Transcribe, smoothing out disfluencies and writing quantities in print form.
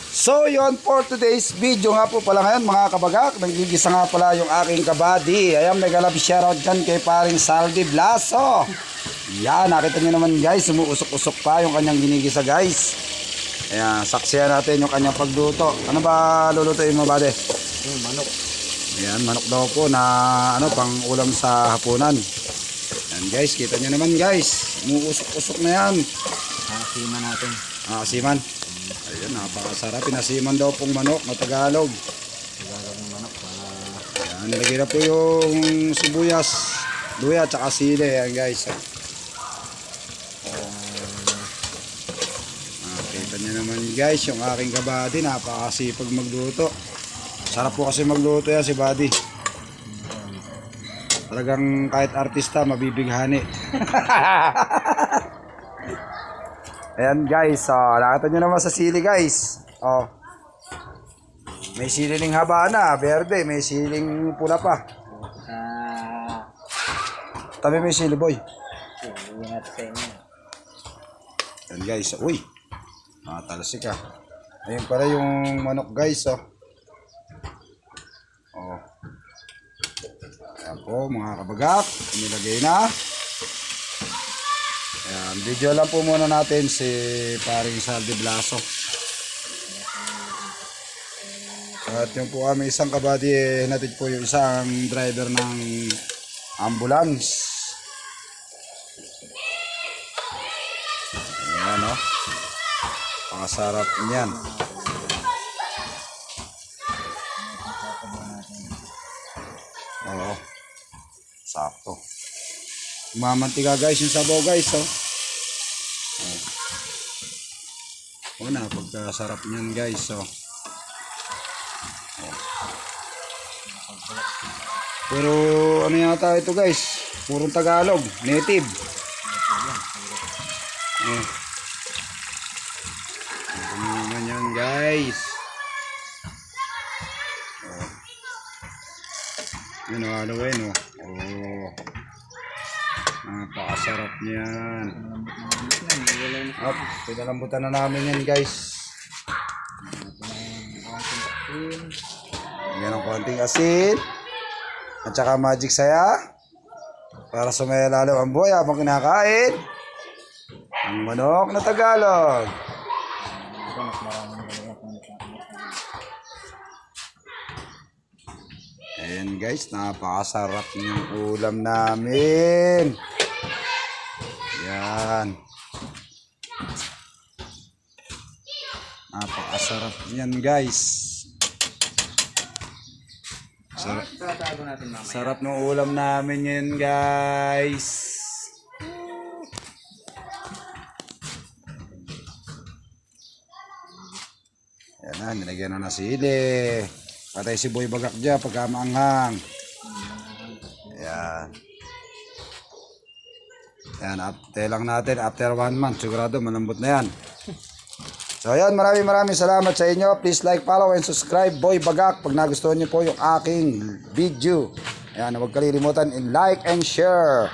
So yon for today's video nga po pala ngayon mga kabagak. Nagigisa nga pala yung aking kabady. Ayan, may galap shoutout dyan kay paring Saldi Blaso. Yan, nakita nyo naman guys, sumuusok-usok pa yung kanyang ginigisa guys. Ayan, saksiyan natin yung kanyang pagluto. Ano ba lulutuin mo bade? Manok. Ayan, manok daw po na pang ulam sa hapunan. Ayan guys, kita nyo naman guys, sumuusok-usok na yan. Asiman natin. Asiman. Ayun, napakasarap. Pinasiman daw pong manok na Tagalog. Tagalog ng manok para... Ayan, nilagay na po yung sibuyas, luya, at saka sili. Ayan guys. Kita nyo naman guys, yung aking kabady, napakasipag magluto. Sarap po kasi magluto yan si Buddy. Talagang kahit artista, mabibighani. Ayan guys, nakita nyo naman sa sili guys. May siling haba na, berde, may siling pula pa. Tabi may sili boy. Ingat sa inyo. Ayan guys, uy, matalasik ka. Ayan pala yung manok guys. Ayan po mga kabagak, nilagay na. Ayan, video lang po muna natin si paring Saldi Blaso. At yung po kami isang kabady, natin po yung isang driver ng ambulance. Ayan pakasarap niyan. Oo, sakto. Mamantika guys yung sabaw guys. Napagkasarap niyan guys. Pero ano yata ito guys, purong Tagalog, native. Ano naman yan guys. Yun napakasarap niyan. Pinalambutan na namin yan guys. Yan ang konting asin. At saka magic saya. Para sumaya lalo ang buhay habang kinakain ang manok na Tagalog. Ayan guys, napakasarap yung ulam namin. Yan. Napakasarap yan guys. Sarap ng ulam namin yan guys. Yan na, nilagyan na sili. Patay si Boy Bagak dyan pagka maanghang. Yan. Yan, update lang natin after 1 month. Sigurado malambot na yan. So ayan, maraming salamat sa inyo. Please like, follow, and subscribe Boy Bagak pag nagustuhan niyo po yung aking video. Ayan, huwag kalilimutan in like and share.